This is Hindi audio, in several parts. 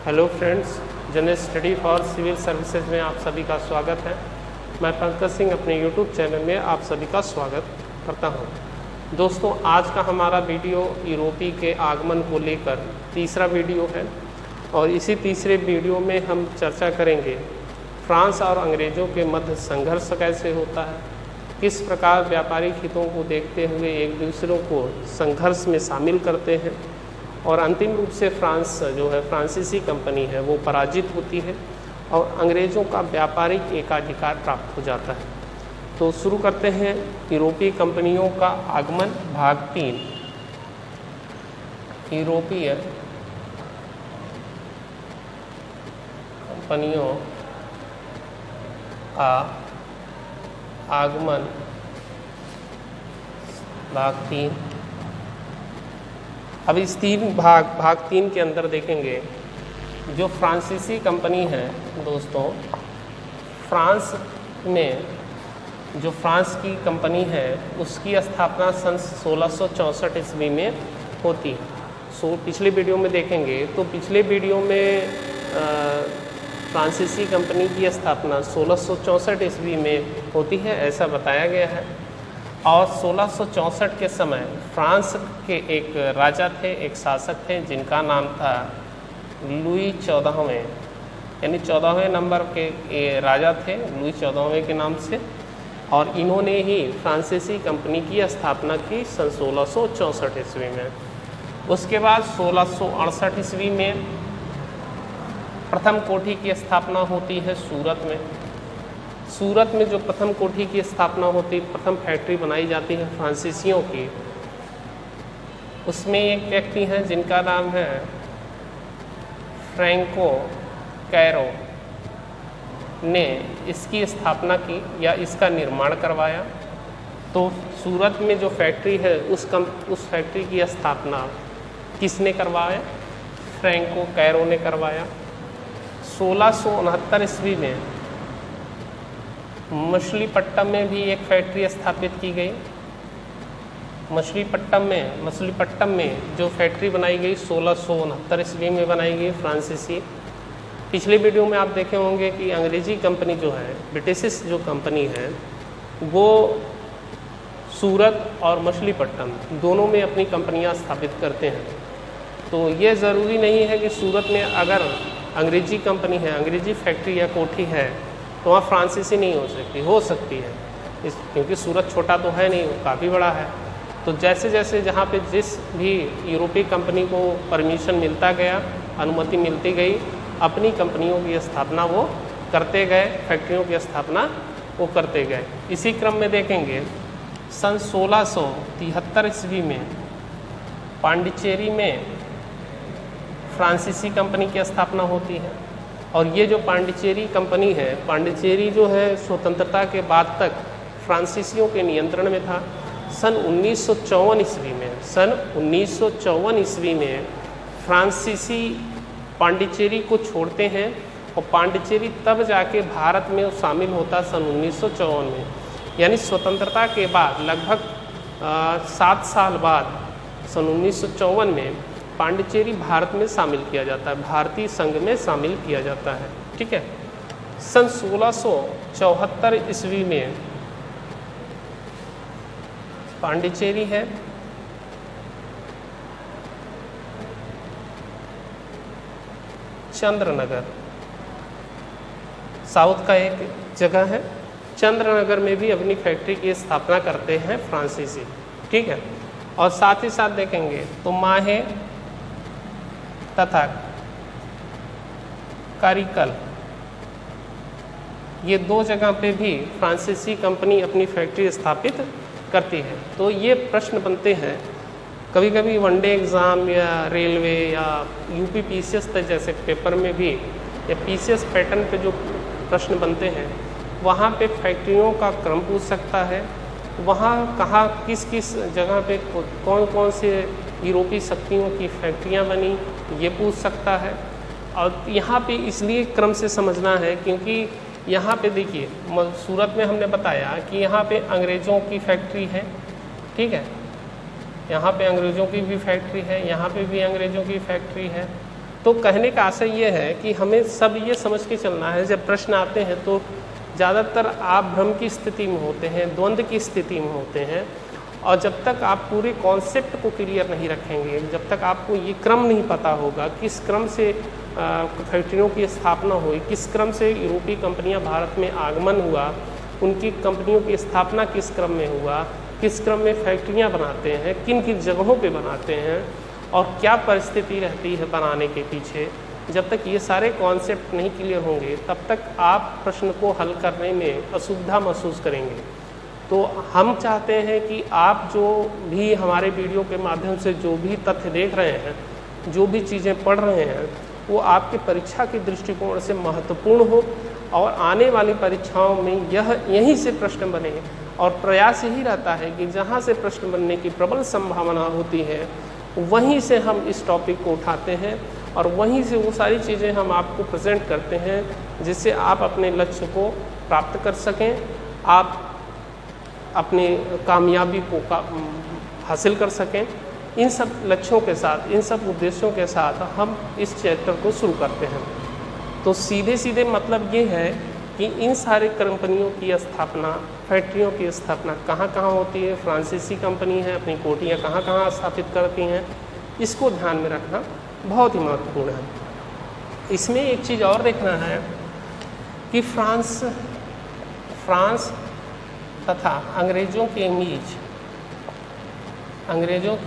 Hello friends, general study for civil services में आप सभी का स्वागत है। मैं पंकज सिंह अपने यूट्यूब चैनल में आप सभी का स्वागत करता हूं। दोस्तों, आज का हमारा वीडियो यूरोपी के आगमन को लेकर तीसरा वीडियो है और इसी तीसरे वीडियो में हम चर्चा करेंगे फ्रांस और अंग्रेज़ों के मध्य संघर्ष कैसे होता है, किस प्रकार व्यापारिक हितों को देखते हुए एक दूसरों को संघर्ष में शामिल करते हैं और अंतिम रूप से फ्रांस जो है फ्रांसीसी कंपनी है वो पराजित होती है और अंग्रेज़ों का व्यापारिक एकाधिकार प्राप्त हो जाता है। तो शुरू करते हैं यूरोपीय कंपनियों का आगमन भाग 3। यूरोपीय कंपनियों का आगमन भाग 3। अब इस भाग 3 के अंदर देखेंगे जो फ्रांसीसी कंपनी है। दोस्तों, फ्रांस में जो फ्रांस की कंपनी है उसकी स्थापना सन 1664 ईस्वी में होती है। पिछले वीडियो में देखेंगे तो पिछले वीडियो में फ्रांसीसी कंपनी की स्थापना 1664 ईस्वी में होती है ऐसा बताया गया है। और 1664 के समय फ्रांस के एक राजा थे, एक शासक थे जिनका नाम था लुई 14वें, यानी 14वें नंबर के राजा थे, लुई 14वें के नाम से। और इन्होंने ही फ्रांसीसी कंपनी की स्थापना की सन 1664 ईस्वी में। उसके बाद 1668 ईस्वी में प्रथम कोठी की स्थापना होती है सूरत में। सूरत में जो प्रथम कोठी की स्थापना होती, प्रथम फैक्ट्री बनाई जाती है फ्रांसीसियों की, उसमें एक व्यक्ति हैं जिनका नाम है फ्रैंको कैरो ने इसकी स्थापना की या इसका निर्माण करवाया। तो सूरत में जो फैक्ट्री है उस फैक्ट्री की स्थापना किसने करवाया? फ्रैंको कैरो ने करवाया। 1669 ईस्वी में मछलीपट्टम में भी एक फैक्ट्री स्थापित की गई। मछलीपट्टम में जो फैक्ट्री बनाई गई 1669 ईस्वी में बनाई गई फ्रांसीसी। पिछले वीडियो में आप देखे होंगे कि अंग्रेजी कंपनी जो है, ब्रिटिश जो कंपनी है, वो सूरत और मछलीपट्टम दोनों में अपनी कंपनियां स्थापित करते हैं। तो ये ज़रूरी नहीं है कि सूरत में अगर अंग्रेजी कंपनी है, अंग्रेजी फैक्ट्री या कोठी है तो वहाँ फ्रांसीसी नहीं हो सकती है क्योंकि सूरत छोटा तो है नहीं, वो काफ़ी बड़ा है। तो जैसे जैसे जहाँ पे जिस भी यूरोपीय कंपनी को परमिशन मिलता गया, अनुमति मिलती गई, अपनी कंपनियों की स्थापना वो करते गए, फैक्ट्रियों की स्थापना वो करते गए। इसी क्रम में देखेंगे सन 1673 ईस्वी में पांडिचेरी में फ्रांसीसी कंपनी की स्थापना होती है। और ये जो पांडिचेरी कंपनी है, पांडिचेरी जो है स्वतंत्रता के बाद तक फ्रांसीसियों के नियंत्रण में था। सन 1954 ईस्वी में फ्रांसीसी पांडिचेरी को छोड़ते हैं और पांडिचेरी तब जाके भारत में शामिल होता सन 1954 में, यानी स्वतंत्रता के बाद लगभग 7 साल बाद सन 1954 में पांडिचेरी भारत में शामिल किया जाता है, भारतीय संघ में शामिल किया जाता है। ठीक है। सन 1674 ईस्वी में पांडिचेरी है, चंद्रनगर साउथ का एक जगह है, चंद्रनगर में भी अपनी फैक्ट्री की स्थापना करते हैं फ्रांसीसी। ठीक है। और साथ ही साथ देखेंगे तो माहे तथा कारिकल, ये 2 जगह पे भी फ्रांसीसी कंपनी अपनी फैक्ट्री स्थापित करती है। तो ये प्रश्न बनते हैं कभी कभी वनडे एग्ज़ाम या रेलवे या यूपी पीसीएस जैसे पेपर में भी, या पीसीएस पैटर्न पे जो प्रश्न बनते हैं वहाँ पे फैक्ट्रियों का क्रम पूछ सकता है, वहाँ कहाँ किस किस जगह पे कौन कौन से यूरोपीय शक्तियों की फैक्ट्रियाँ बनी, ये पूछ सकता है। और यहाँ पे इसलिए क्रम से समझना है क्योंकि यहाँ पे देखिए सूरत में हमने बताया कि यहाँ पे अंग्रेज़ों की फैक्ट्री है। ठीक है। यहाँ पे अंग्रेज़ों की भी फैक्ट्री है, यहाँ पे भी अंग्रेज़ों की फैक्ट्री है। तो कहने का आशय ये है कि हमें सब ये समझ के चलना है, जब प्रश्न आते हैं तो ज़्यादातर आप भ्रम की स्थिति में होते हैं, द्वंद्व की स्थिति में होते हैं, और जब तक आप पूरे कॉन्सेप्ट को क्लियर नहीं रखेंगे, जब तक आपको ये क्रम नहीं पता होगा, किस क्रम से फैक्ट्रियों की स्थापना हुई, किस क्रम से यूरोपीय कंपनियां भारत में आगमन हुआ, उनकी कंपनियों की स्थापना किस क्रम में हुआ, किस क्रम में फैक्ट्रियां बनाते हैं, किन किन जगहों पे बनाते हैं और क्या परिस्थिति रहती है बनाने के पीछे, जब तक ये सारे कॉन्सेप्ट नहीं क्लियर होंगे तब तक आप प्रश्न को हल करने में असुविधा महसूस करेंगे। तो हम चाहते हैं कि आप जो भी हमारे वीडियो के माध्यम से जो भी तथ्य देख रहे हैं, जो भी चीज़ें पढ़ रहे हैं, वो आपके परीक्षा के दृष्टिकोण से महत्वपूर्ण हो और आने वाली परीक्षाओं में यहीं से प्रश्न बने। और प्रयास यही रहता है कि जहाँ से प्रश्न बनने की प्रबल संभावना होती है वहीं से हम इस टॉपिक को उठाते हैं और वहीं से वो सारी चीज़ें हम आपको प्रेजेंट करते हैं जिससे आप अपने लक्ष्य को प्राप्त कर सकें, आप अपनी कामयाबी को हासिल कर सकें। इन सब लक्ष्यों के साथ, इन सब उद्देश्यों के साथ हम इस चैप्टर को शुरू करते हैं। तो सीधे सीधे मतलब ये है कि इन सारे कंपनियों की स्थापना, फैक्ट्रियों की स्थापना कहाँ कहाँ होती है, फ्रांसीसी कंपनी है, अपनी कोठियाँ कहाँ कहाँ स्थापित करती हैं, इसको ध्यान में रखना बहुत ही महत्वपूर्ण है। इसमें एक चीज़ और देखना है कि फ्रांस तथा अंग्रेज़ों के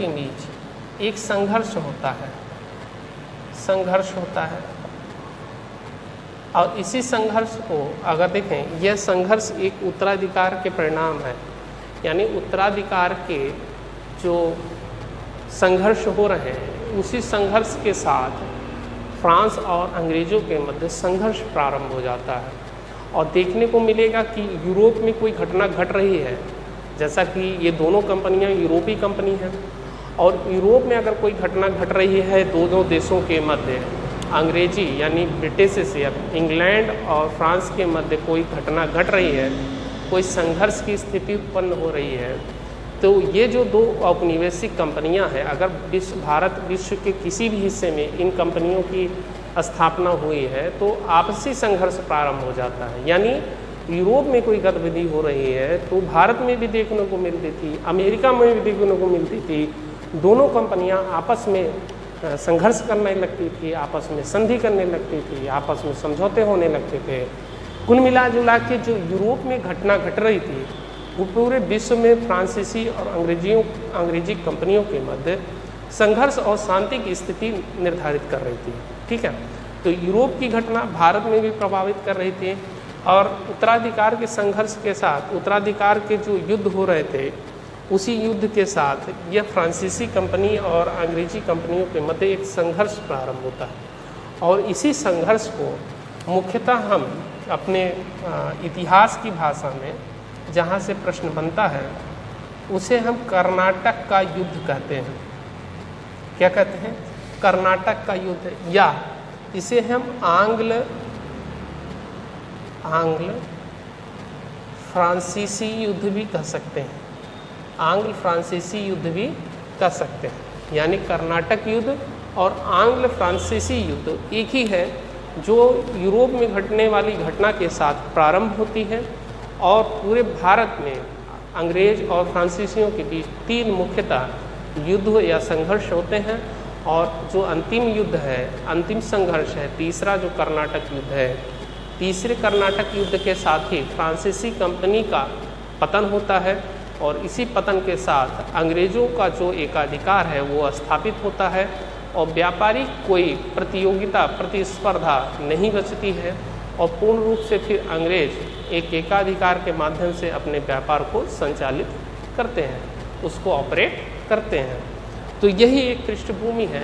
बीच एक संघर्ष होता है और इसी संघर्ष को अगर देखें, यह संघर्ष एक उत्तराधिकार के परिणाम है, यानी उत्तराधिकार के जो संघर्ष हो रहे हैं उसी संघर्ष के साथ फ्रांस और अंग्रेज़ों के मध्य संघर्ष प्रारंभ हो जाता है। और देखने को मिलेगा कि यूरोप में कोई घटना घट रही है, जैसा कि ये दोनों कंपनियां यूरोपीय कंपनी हैं, और यूरोप में अगर कोई घटना घट रही है दोनों देशों के मध्य, अंग्रेजी यानी ब्रिटिश से इंग्लैंड और फ्रांस के मध्य कोई घटना घट रही है, कोई संघर्ष की स्थिति उत्पन्न हो रही है, तो ये जो दो औपनिवेशिक कंपनियां हैं, अगर भारत विश्व के किसी भी हिस्से में इन कंपनियों की स्थापना हुई है तो आपसी संघर्ष प्रारंभ हो जाता है। यानी यूरोप में कोई गतिविधि हो रही है तो भारत में भी देखने को मिलती थी, अमेरिका में भी देखने को मिलती थी। दोनों कंपनियां आपस में संघर्ष करने लगती थी, आपस में संधि करने लगती थी, आपस में समझौते होने लगते थे। कुल मिला जुला के जो यूरोप में घटना घट रही थी वो पूरे विश्व में फ्रांसीसी और अंग्रेजी कंपनियों के मध्य संघर्ष और शांति की स्थिति निर्धारित कर रही थी। ठीक है, तो यूरोप की घटना भारत में भी प्रभावित कर रही थी और उत्तराधिकार के संघर्ष के साथ, उत्तराधिकार के जो युद्ध हो रहे थे उसी युद्ध के साथ यह फ्रांसीसी कंपनी और अंग्रेजी कंपनियों के मध्य एक संघर्ष प्रारंभ होता है। और इसी संघर्ष को मुख्यतः हम अपने इतिहास की भाषा में जहाँ से प्रश्न बनता है उसे हम कर्नाटक का युद्ध कहते हैं। क्या कहते हैं? कर्नाटक का युद्ध, या इसे हम आंग्ल फ्रांसीसी युद्ध भी कह सकते हैं, आंग्ल फ्रांसीसी युद्ध भी कह सकते हैं। यानी कर्नाटक युद्ध और आंग्ल फ्रांसीसी युद्ध एक ही है जो यूरोप में घटने वाली घटना के साथ प्रारंभ होती है और पूरे भारत में अंग्रेज और फ्रांसीसियों के बीच तीन मुख्यतः युद्ध या संघर्ष होते हैं। और जो अंतिम युद्ध है, अंतिम संघर्ष है तीसरा जो कर्नाटक युद्ध है, तीसरे कर्नाटक युद्ध के साथ ही फ्रांसीसी कंपनी का पतन होता है और इसी पतन के साथ अंग्रेज़ों का जो एकाधिकार है वो स्थापित होता है और व्यापारिक कोई प्रतियोगिता, प्रतिस्पर्धा नहीं बचती है और पूर्ण रूप से फिर अंग्रेज एक एकाधिकार के माध्यम से अपने व्यापार को संचालित करते हैं, उसको ऑपरेट करते हैं। तो यही एक पृष्ठभूमि है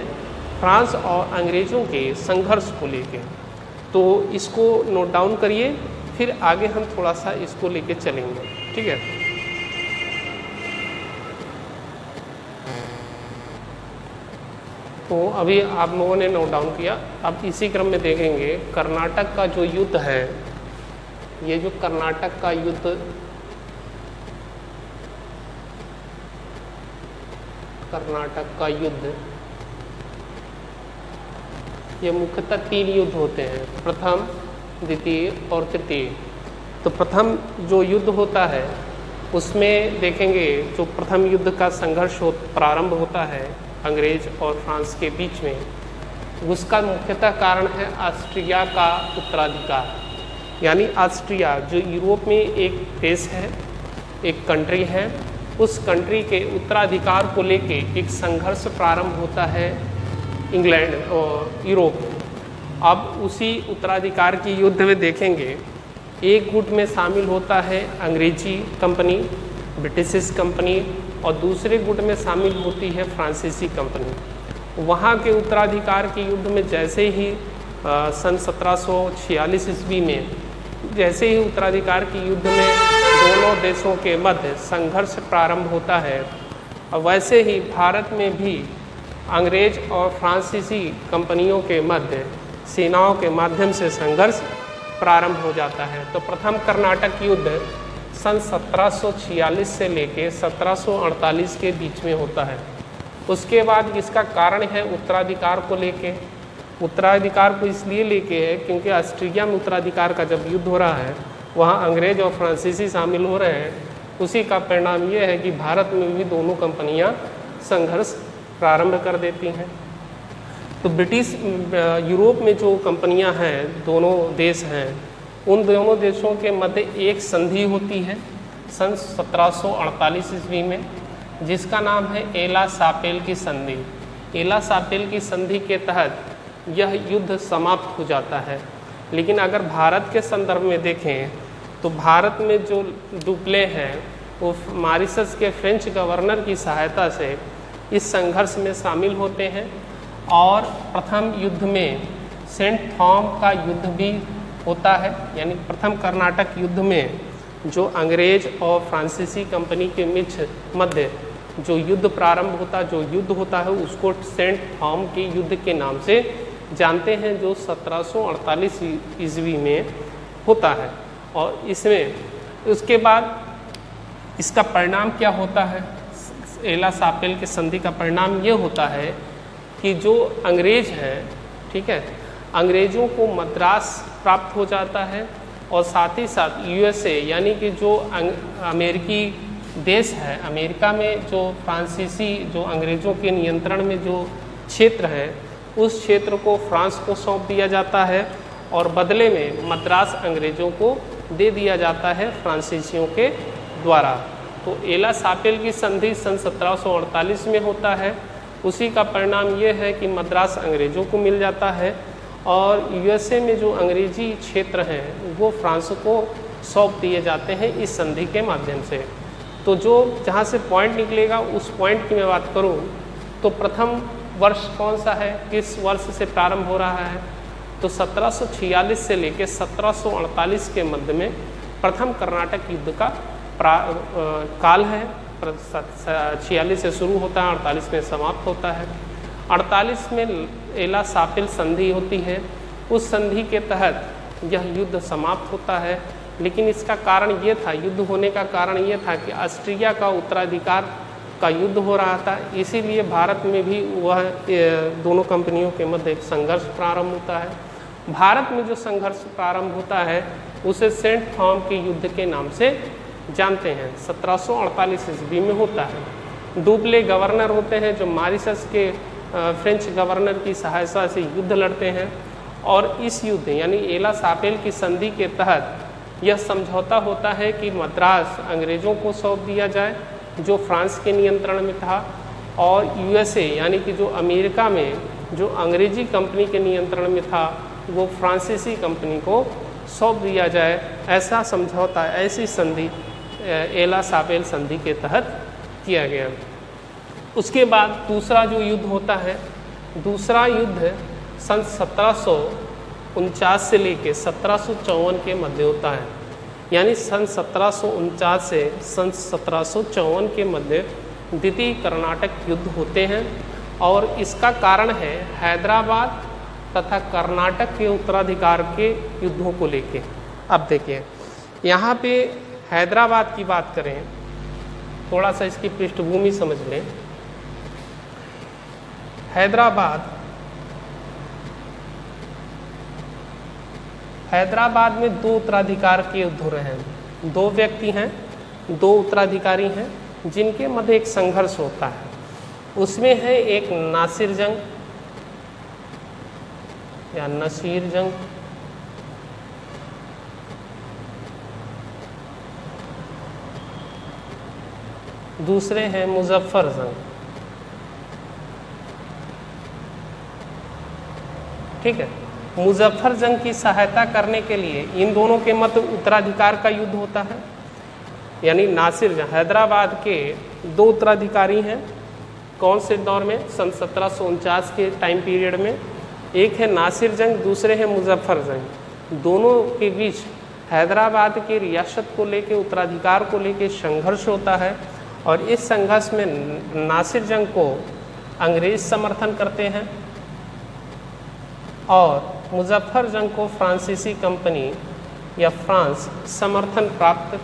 फ्रांस और अंग्रेज़ों के संघर्ष को लेके। तो इसको नोट डाउन करिए, फिर आगे हम थोड़ा सा इसको लेके चलेंगे। ठीक है, तो अभी आप लोगों ने नोट डाउन किया। अब इसी क्रम में देखेंगे कर्नाटक का जो युद्ध है, ये जो कर्नाटक का युद्ध, कर्नाटक का युद्ध ये मुख्यतः 3 युद्ध होते हैं, प्रथम, द्वितीय और तृतीय। तो प्रथम जो युद्ध होता है उसमें देखेंगे जो प्रथम युद्ध का संघर्ष प्रारंभ होता है अंग्रेज और फ्रांस के बीच में, उसका मुख्यतः कारण है ऑस्ट्रिया का उत्तराधिकार। यानी ऑस्ट्रिया जो यूरोप में एक देश है, एक कंट्री है, उस कंट्री के उत्तराधिकार को लेके एक संघर्ष प्रारंभ होता है इंग्लैंड और यूरोप। अब उसी उत्तराधिकार की युद्ध में देखेंगे एक गुट में शामिल होता है अंग्रेजी कंपनी, ब्रिटिश कंपनी, और दूसरे गुट में शामिल होती है फ्रांसीसी कंपनी। वहाँ के उत्तराधिकार के युद्ध में जैसे ही सन 1746 ईस्वी में जैसे ही उत्तराधिकार के युद्ध में दोनों देशों के मध्य संघर्ष प्रारंभ होता है, वैसे ही भारत में भी अंग्रेज और फ्रांसीसी कंपनियों के मध्य सेनाओं के माध्यम से संघर्ष प्रारंभ हो जाता है। तो प्रथम कर्नाटक युद्ध सन 1746 से लेके 1748 के बीच में होता है। उसके बाद इसका कारण है उत्तराधिकार को लेके। उत्तराधिकार को इसलिए लेके है क्योंकि ऑस्ट्रिया में उत्तराधिकार का जब युद्ध हो रहा है वहाँ अंग्रेज और फ्रांसीसी शामिल हो रहे हैं। उसी का परिणाम ये है कि भारत में भी दोनों कंपनियाँ संघर्ष प्रारंभ कर देती हैं। तो ब्रिटिश यूरोप में जो कंपनियां हैं, दोनों देश हैं, उन दोनों देशों के मध्य एक संधि होती है सन 1748 ईस्वी में, जिसका नाम है एला सापेल की संधि। एला सापेल की संधि के तहत यह युद्ध समाप्त हो जाता है। लेकिन अगर भारत के संदर्भ में देखें तो भारत में जो डुप्ले हैं वो मॉरिशस के फ्रेंच गवर्नर की सहायता से इस संघर्ष में शामिल होते हैं। और प्रथम युद्ध में सेंट थॉम का युद्ध भी होता है। यानी प्रथम कर्नाटक युद्ध में जो अंग्रेज और फ्रांसीसी कंपनी के मध्य जो युद्ध प्रारंभ होता है, जो युद्ध होता है उसको सेंट थॉम के युद्ध के नाम से जानते हैं, जो 1748 ईस्वी में होता है। और इसमें उसके बाद इसका परिणाम क्या होता है, एला सापेल के संधि का परिणाम ये होता है कि जो अंग्रेज हैं, ठीक है, अंग्रेज़ों को मद्रास प्राप्त हो जाता है और साथ ही साथ यूएसए यानी कि जो अमेरिकी देश है, अमेरिका में जो फ्रांसीसी जो अंग्रेज़ों के नियंत्रण में जो क्षेत्र है उस क्षेत्र को फ्रांस को सौंप दिया जाता है और बदले में मद्रास अंग्रेज़ों को दे दिया जाता है फ्रांसीसियों के द्वारा। तो एला सापेल की संधि सन 1748 में होता है। उसी का परिणाम ये है कि मद्रास अंग्रेज़ों को मिल जाता है और यूएसए में जो अंग्रेजी क्षेत्र हैं वो फ्रांस को सौंप दिए जाते हैं इस संधि के माध्यम से। तो जो जहाँ से पॉइंट निकलेगा उस पॉइंट की मैं बात करूँ तो प्रथम वर्ष कौन सा है, किस वर्ष से प्रारंभ हो रहा है, तो 1746 से लेकर 1748 के मध्य में प्रथम कर्नाटक युद्ध का काल है। 46 से शुरू होता है, 48 में समाप्त होता है। 48 में एला सापेल संधि होती है। उस संधि के तहत यह युद्ध समाप्त होता है। लेकिन इसका कारण ये था, युद्ध होने का कारण ये था कि ऑस्ट्रिया का उत्तराधिकार का युद्ध हो रहा था, इसीलिए भारत में भी वह दोनों कंपनियों के मध्य एक संघर्ष प्रारंभ होता है। भारत में जो संघर्ष प्रारंभ होता है उसे सेंट थॉम के युद्ध के नाम से जानते हैं। 1748 ईस्वी में होता है। डुप्ले गवर्नर होते हैं जो मॉरिशस के फ्रेंच गवर्नर की सहायता से युद्ध लड़ते हैं और इस युद्ध यानी एला सापेल की संधि के तहत यह समझौता होता है कि मद्रास अंग्रेज़ों को सौंप दिया जाए जो फ्रांस के नियंत्रण में था और यूएसए यानी कि जो अमेरिका में जो अंग्रेजी कंपनी के नियंत्रण में था वो फ्रांसीसी कंपनी को सौंप दिया जाए। ऐसा समझौता, ऐसी संधि एला सापेल संधि के तहत किया गया। उसके बाद दूसरा जो युद्ध होता है, दूसरा युद्ध सन 1749 से लेकर 1754 के मध्य होता है। यानी सन 1749 से सन 1754 के मध्य द्वितीय कर्नाटक युद्ध होते हैं और इसका कारण है हैदराबाद तथा कर्नाटक के उत्तराधिकार के युद्धों को लेके। अब देखिए यहाँ पे हैदराबाद की बात करें, थोड़ा सा इसकी पृष्ठभूमि समझ लें। हैदराबाद हैदराबाद में 2 उत्तराधिकार के युद्ध हो रहे हैं। 2 व्यक्ति हैं, 2 उत्तराधिकारी हैं जिनके मध्य एक संघर्ष होता है। उसमें है एक नासिर जंग या नसीर जंग, दूसरे हैं मुजफ्फर जंग। ठीक है, मुजफ्फर जंग की सहायता करने के लिए इन दोनों के मध्य उत्तराधिकार का युद्ध होता है। यानी नासिर जंग, हैदराबाद के 2 उत्तराधिकारी हैं। कौन से दौर में? सन 1749 के टाइम पीरियड में। एक है नासिर जंग, दूसरे हैं मुजफ्फर जंग। दोनों के बीच हैदराबाद की रियासत को लेके, उत्तराधिकार को लेके संघर्ष होता है और इस संघर्ष में नासिर जंग को अंग्रेज समर्थन करते हैं और मुजफ्फर जंग को फ्रांसीसी कंपनी या फ्रांस समर्थन प्राप्त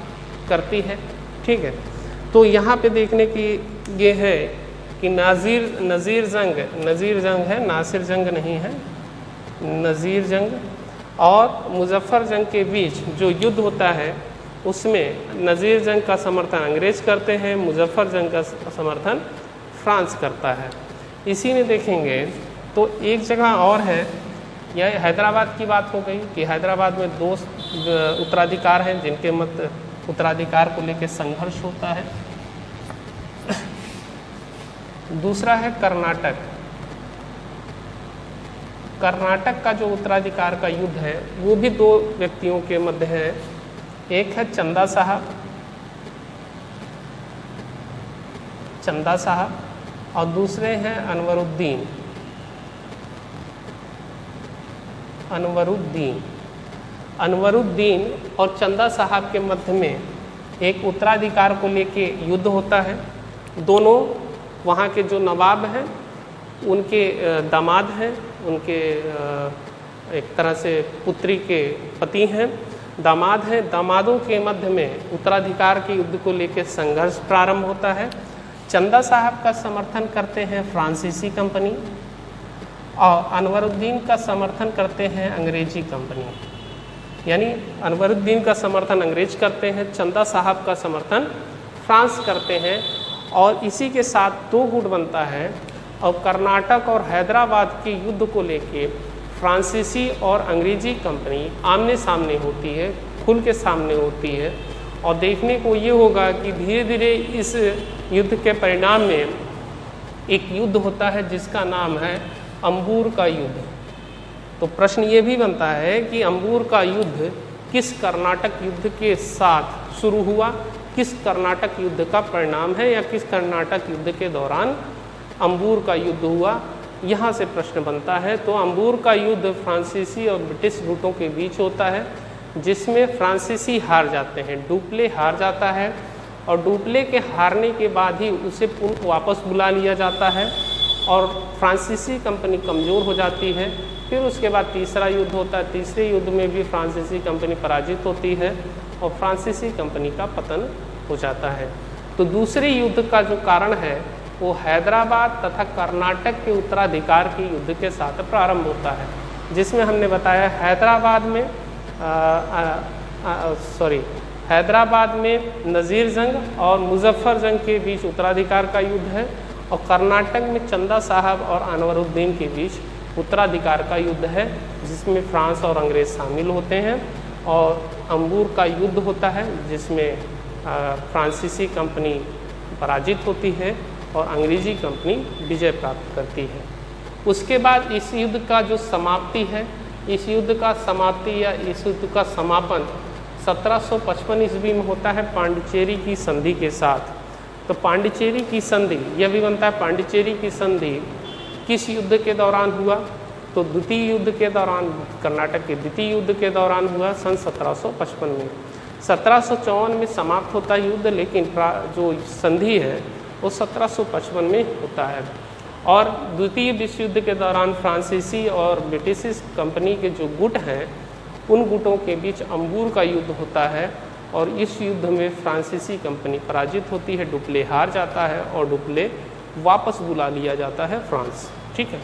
करती है। ठीक है, तो यहाँ पे देखने की ये है कि नज़ीर जंग है, नासिर जंग नहीं है, नज़ीर जंग और मुजफ्फर जंग के बीच जो युद्ध होता है उसमें नज़ीर जंग का समर्थन अंग्रेज करते हैं, मुजफ्फर जंग का समर्थन फ्रांस करता है। इसी में देखेंगे तो एक जगह और है, यह हैदराबाद की बात हो गई कि हैदराबाद में 2 उत्तराधिकार हैं जिनके मध्य उत्तराधिकार को लेकर संघर्ष होता है। दूसरा है कर्नाटक। कर्नाटक का जो उत्तराधिकार का युद्ध है वो भी 2 व्यक्तियों के मध्य है। एक है चंदा साहब और दूसरे हैं अनवरुद्दीन और चंदा साहब के मध्य में एक उत्तराधिकार को लेके युद्ध होता है। दोनों वहाँ के जो नवाब हैं उनके दामाद हैं, उनके एक तरह से पुत्री के पति हैं, दामाद हैं। दामादों के मध्य में उत्तराधिकार के युद्ध को लेकर संघर्ष प्रारंभ होता है। चंदा साहब का समर्थन करते हैं फ्रांसीसी कंपनी और अनवरुद्दीन का समर्थन करते हैं अंग्रेजी कंपनी। यानी अनवरुद्दीन का समर्थन अंग्रेज करते हैं, चंदा साहब का समर्थन फ्रांस करते हैं और इसी के साथ 2 गुट बनता है और कर्नाटक और हैदराबाद के युद्ध को लेके फ्रांसीसी और अंग्रेजी कंपनी आमने सामने होती है, खुल के सामने होती है। और देखने को ये होगा कि धीरे धीरे इस युद्ध के परिणाम में एक युद्ध होता है जिसका नाम है अंबूर का युद्ध। तो प्रश्न ये भी बनता है कि अंबूर का युद्ध किस कर्नाटक युद्ध के साथ शुरू हुआ, किस कर्नाटक युद्ध का परिणाम है या किस कर्नाटक युद्ध के दौरान अंबूर का युद्ध हुआ, यहाँ से प्रश्न बनता है। तो अंबूर का युद्ध फ्रांसीसी और ब्रिटिश गुटों के बीच होता है जिसमें फ्रांसीसी हार जाते हैं, डुप्ले हार जाता है और डुप्ले के हारने के बाद ही उसे वापस बुला लिया जाता है और फ्रांसीसी कंपनी कमज़ोर हो जाती है। फिर उसके बाद तीसरा युद्ध होता है, तीसरे युद्ध में भी फ्रांसीसी कंपनी पराजित होती है और फ्रांसीसी कंपनी का पतन हो जाता है। तो दूसरे युद्ध का जो कारण है वो हैदराबाद तथा कर्नाटक के उत्तराधिकार के युद्ध के साथ प्रारंभ होता है, जिसमें हमने बताया हैदराबाद में नज़ीर जंग और मुजफ्फर जंग के बीच उत्तराधिकार का युद्ध है और कर्नाटक में चंदा साहब और अनवरुद्दीन के बीच उत्तराधिकार का युद्ध है जिसमें फ्रांस और अंग्रेज शामिल होते हैं। और अंबूर का युद्ध होता है जिसमें फ्रांसीसी कंपनी पराजित होती है और अंग्रेजी कंपनी विजय प्राप्त करती है। उसके बाद इस युद्ध का जो समाप्ति है, इस युद्ध का समाप्ति या इस युद्ध का समापन 1755 ईस्वी में होता है पांडिचेरी की संधि के साथ। तो पांडिचेरी की संधि यह भी बनता है, पांडिचेरी की संधि किस युद्ध के दौरान हुआ? तो द्वितीय युद्ध के दौरान, कर्नाटक के द्वितीय युद्ध के दौरान हुआ सन 1755 में। 1754 में समाप्त होता है युद्ध, लेकिन जो संधि है वो 1755 में होता है। और द्वितीय विश्व युद्ध के दौरान फ्रांसीसी और ब्रिटिश कंपनी के जो गुट हैं उन गुटों के बीच अंबूर का युद्ध होता है और इस युद्ध में फ्रांसीसी कंपनी पराजित होती है, डुप्ले हार जाता है और डुप्ले वापस बुला लिया जाता है फ्रांस। ठीक है,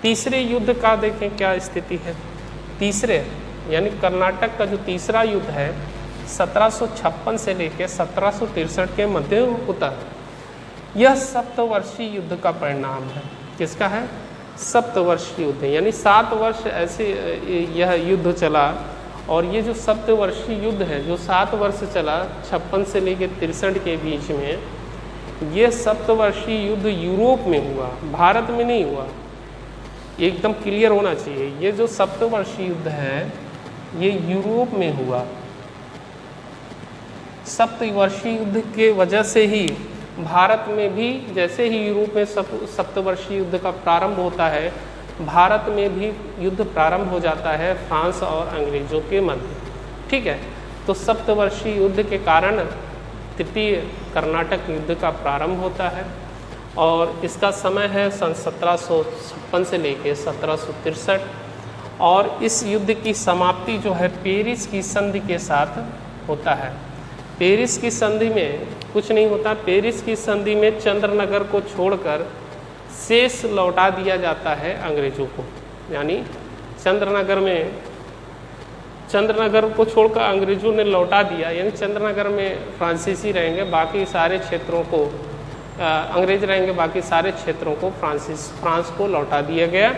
तीसरे युद्ध का देखें क्या स्थिति है। यानी कर्नाटक का जो तीसरा युद्ध है 1756 से लेकर 1763 के मध्य होता है। यह सप्तवर्षीय युद्ध का परिणाम है। किसका है? सप्तवर्षीय युद्ध, यानी 7 वर्ष ऐसे यह युद्ध चला। और ये जो सप्तवर्षीय युद्ध है जो 7 वर्ष चला 56 से लेकर 63 के बीच में, ये सप्तवर्षीय युद्ध यूरोप में हुआ, भारत में नहीं हुआ। एकदम क्लियर होना चाहिए, ये जो सप्तवर्षीय युद्ध है ये यूरोप में हुआ। सप्तवर्षीय युद्ध के वजह से ही भारत में भी, जैसे ही यूरोप में सप्तवर्षीय युद्ध का प्रारंभ होता है, भारत में भी युद्ध प्रारंभ हो जाता है फ्रांस और अंग्रेजों के मध्य। ठीक है, तो सप्तवर्षीय युद्ध के कारण तृतीय कर्नाटक युद्ध का प्रारंभ होता है और इसका समय है सन 1756 से लेकर 1763। और इस युद्ध की समाप्ति जो है पेरिस की संधि के साथ होता है। पेरिस की संधि में कुछ नहीं होता, पेरिस की संधि में चंद्रनगर को छोड़कर शेष लौटा दिया जाता है अंग्रेजों को। यानी चंद्रनगर को छोड़कर अंग्रेजों ने लौटा दिया, यानी चंद्रनगर में फ्रांसीसी रहेंगे, बाकी सारे क्षेत्रों को अंग्रेज रहेंगे, बाकी सारे क्षेत्रों को फ्रांस को लौटा दिया गया।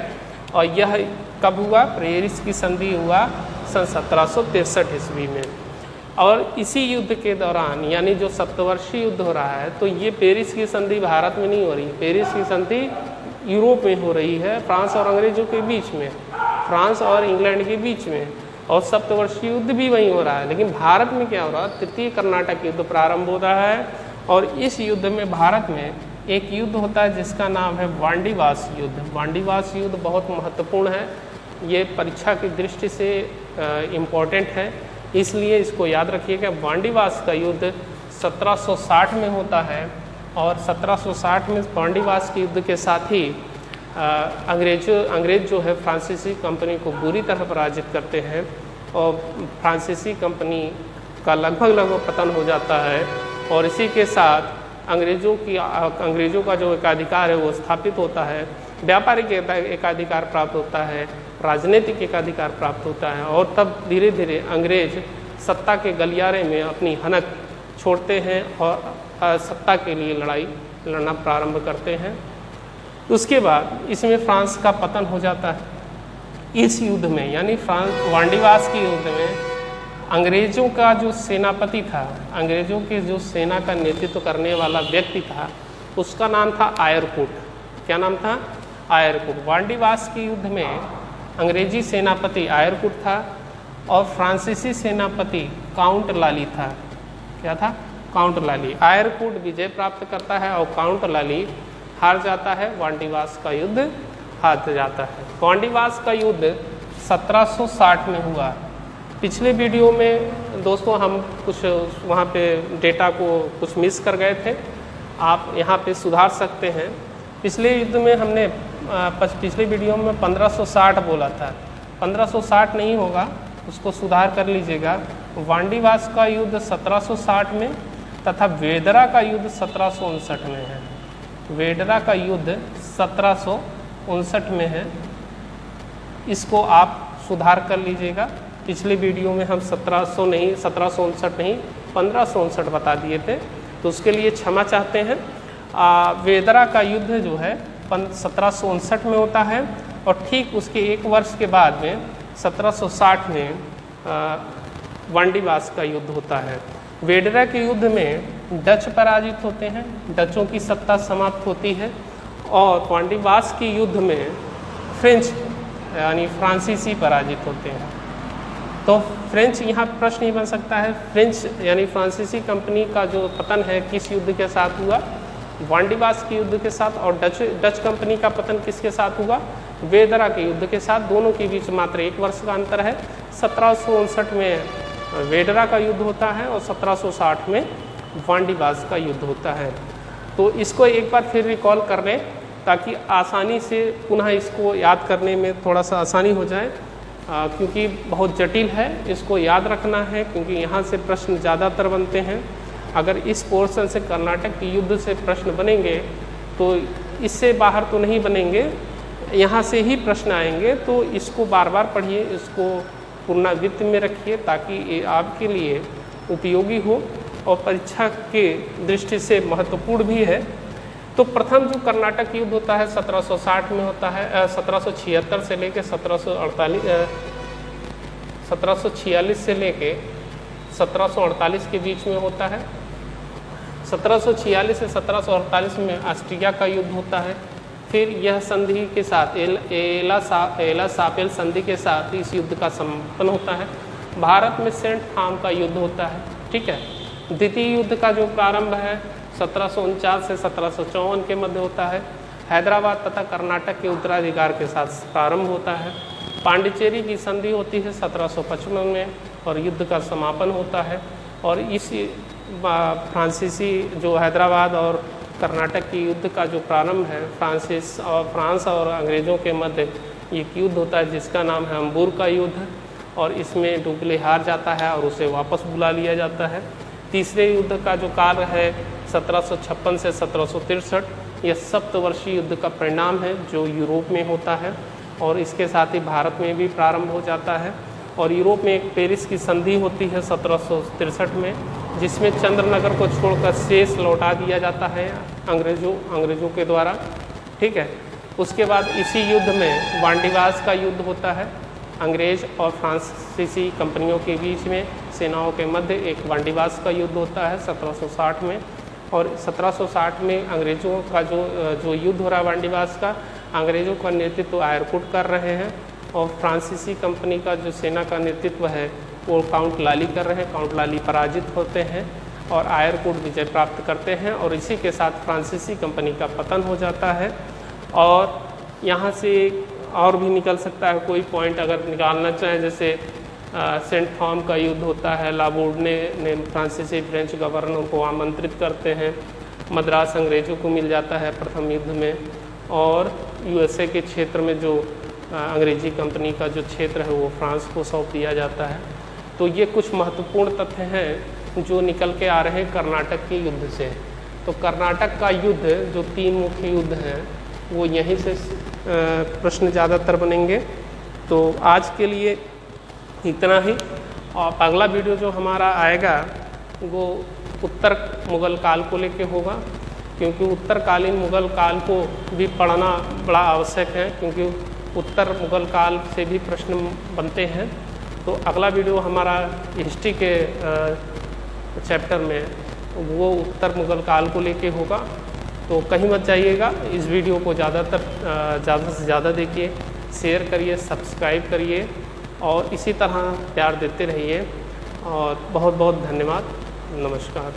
और यह कब हुआ? पेरिस की संधि हुआ सन 1763 ईस्वी में। और इसी युद्ध के दौरान, यानी जो सप्तवर्षीय युद्ध हो रहा है, तो ये पेरिस की संधि भारत में नहीं हो रही, पेरिस की संधि यूरोप में हो रही है, फ्रांस और अंग्रेजों के बीच में, फ्रांस और इंग्लैंड के बीच में। और सप्तवर्षीय युद्ध भी वहीं हो रहा है। लेकिन भारत में क्या हो रहा है? तृतीय कर्नाटक युद्ध प्रारंभ हो रहा है और इस युद्ध में भारत में एक युद्ध होता है जिसका नाम है वांडीवास युद्ध। वांडीवास युद्ध बहुत महत्वपूर्ण है, ये परीक्षा की दृष्टि से इम्पोर्टेंट है, इसलिए इसको याद रखिएगा। वांडीवास का युद्ध 1760 में होता है और 1760 में वांडीवास के युद्ध के साथ ही अंग्रेज जो है फ्रांसीसी कंपनी को बुरी तरह पराजित करते हैं और फ्रांसीसी कंपनी का लगभग पतन हो जाता है। और इसी के साथ अंग्रेज़ों का जो एकाधिकार है वो स्थापित होता है, व्यापारिक एकाधिकार प्राप्त होता है, राजनीतिक एकाधिकार प्राप्त होता है। और तब धीरे धीरे अंग्रेज सत्ता के गलियारे में अपनी हनक छोड़ते हैं और सत्ता के लिए लड़ाई लड़ना प्रारंभ करते हैं। उसके बाद इसमें फ्रांस का पतन हो जाता है। इस युद्ध में, यानी वांडीवास के युद्ध में अंग्रेज़ों का जो सेनापति था, अंग्रेज़ों के जो सेना का नेतृत्व करने वाला व्यक्ति था, उसका नाम था आयरकूट। क्या नाम था? आयरकूट। वांडीवास के युद्ध में अंग्रेजी सेनापति आयरकूट था और फ्रांसीसी सेनापति काउंट लाली था। क्या था? काउंट लाली। आयरकूट विजय प्राप्त करता है और काउंट लाली हार जाता है। वांडीवास का युद्ध हार जाता है। वांडीवास का युद्ध 1760 में हुआ। पिछले वीडियो में दोस्तों हम कुछ वहाँ पे डेटा को कुछ मिस कर गए थे, आप यहाँ पे सुधार सकते हैं। पिछले युद्ध में हमने पिछले वीडियो में 1560 बोला था, 1560 नहीं होगा, उसको सुधार कर लीजिएगा। वांडीवास का युद्ध 1760 में तथा वेडरा का युद्ध 1759 में है। वेडरा का युद्ध 1759 में है, इसको आप सुधार कर लीजिएगा। पिछले वीडियो में हम 1759 नहीं 1559 बता दिए थे, तो उसके लिए क्षमा चाहते हैं। वेदरा का युद्ध जो है 1759 में होता है और ठीक उसके 1 वर्ष के बाद में 1760 में वांडीवास का युद्ध होता है। वेडरा के युद्ध में डच पराजित होते हैं, डचों की सत्ता समाप्त होती है और वांडीवास के युद्ध में फ्रेंच यानी फ्रांसीसी पराजित होते हैं। तो फ्रेंच, यहाँ प्रश्न ही बन सकता है, फ्रेंच यानी फ्रांसीसी कंपनी का जो पतन है किस युद्ध के साथ हुआ? वांडीवास के युद्ध के साथ। और डच कंपनी का पतन किसके साथ हुआ? वेदरा के युद्ध के साथ। दोनों के बीच मात्र 1 वर्ष का अंतर है। 1759 में वेदरा का युद्ध होता है और 1760 में वांडीवास का युद्ध होता है। तो इसको एक बार फिर रिकॉल कर लें ताकि आसानी से पुनः इसको याद करने में थोड़ा सा आसानी हो जाए, क्योंकि बहुत जटिल है, इसको याद रखना है क्योंकि यहाँ से प्रश्न ज़्यादातर बनते हैं। अगर इस पोर्शन से कर्नाटक के युद्ध से प्रश्न बनेंगे तो इससे बाहर तो नहीं बनेंगे, यहाँ से ही प्रश्न आएंगे। तो इसको बार बार पढ़िए, इसको पुनरावृत्ति में रखिए ताकि ये आपके लिए उपयोगी हो और परीक्षा के दृष्टि से महत्वपूर्ण भी है। तो प्रथम जो कर्नाटक युद्ध होता है 1760 में होता है, 1776 से लेके 1746 से लेके 1748 के बीच में होता है। 1746 से 1748 में ऑस्ट्रिया का युद्ध होता है। फिर यह संधि के साथ एला सापेल संधि के साथ इस युद्ध का समापन होता है। भारत में सेंट थाम का युद्ध होता है। ठीक है, द्वितीय युद्ध का जो प्रारंभ है 1749 से 1754 के मध्य होता है। हैदराबाद तथा कर्नाटक के उत्तराधिकार के साथ प्रारंभ होता है। पांडिचेरी की संधि होती है 1755 में और युद्ध का समापन होता है। और इस फ्रांसीसी जो हैदराबाद और कर्नाटक की युद्ध का जो प्रारंभ है फ्रांस और अंग्रेज़ों के मध्य एक युद्ध होता है जिसका नाम है अम्बूर का युद्ध, और इसमें डुप्ले हार जाता है और उसे वापस बुला लिया जाता है। तीसरे युद्ध का जो काल है 1756 से 1763, यह सप्तवर्षीय युद्ध का परिणाम है जो यूरोप में होता है और इसके साथ ही भारत में भी प्रारंभ हो जाता है। और यूरोप में एक पेरिस की संधि होती है 1763 में, जिसमें चंद्रनगर को छोड़कर शेष लौटा दिया जाता है अंग्रेज़ों के द्वारा। ठीक है, उसके बाद इसी युद्ध में वांडीवास का युद्ध होता है। अंग्रेज़ और फ्रांसीसी कंपनियों के बीच में सेनाओं के मध्य एक वांडीवास का युद्ध होता है 1760 में। और 1760 में अंग्रेज़ों का जो युद्ध हो रहा है वांडीवास का, अंग्रेज़ों का नेतृत्व आयरकुट कर रहे हैं और फ्रांसीसी कंपनी का जो सेना का नेतृत्व है वो काउंट लाली कर रहे हैं। काउंट लाली पराजित होते हैं और आयरकुट विजय प्राप्त करते हैं और इसी के साथ फ्रांसीसी कंपनी का पतन हो जाता है। और यहाँ से और भी निकल सकता है कोई पॉइंट अगर निकालना चाहें, जैसे सेंट थॉम का युद्ध होता है। लाबोर्डने ने फ्रांसीसी फ्रेंच गवर्नर को आमंत्रित करते हैं। मद्रास अंग्रेज़ों को मिल जाता है प्रथम युद्ध में। और यूएसए के क्षेत्र में जो अंग्रेजी कंपनी का जो क्षेत्र है वो फ्रांस को सौंप दिया जाता है। तो ये कुछ महत्वपूर्ण तथ्य हैं जो निकल के आ रहे हैं कर्नाटक के युद्ध से। तो कर्नाटक का युद्ध जो 3 मुख्य युद्ध हैं वो यहीं से प्रश्न ज़्यादातर बनेंगे। तो आज के लिए इतना ही, और अगला वीडियो जो हमारा आएगा वो उत्तर मुग़ल काल को लेके होगा, क्योंकि उत्तरकालीन मुग़ल काल को भी पढ़ना बड़ा आवश्यक है, क्योंकि उत्तर मुग़ल काल से भी प्रश्न बनते हैं। तो अगला वीडियो हमारा हिस्ट्री के चैप्टर में वो उत्तर मुग़ल काल को लेके होगा। तो कहीं मत जाइएगा, इस वीडियो को ज़्यादा से ज़्यादा देखिए, शेयर करिए, सब्सक्राइब करिए और इसी तरह प्यार देते रहिए। और बहुत बहुत धन्यवाद। नमस्कार।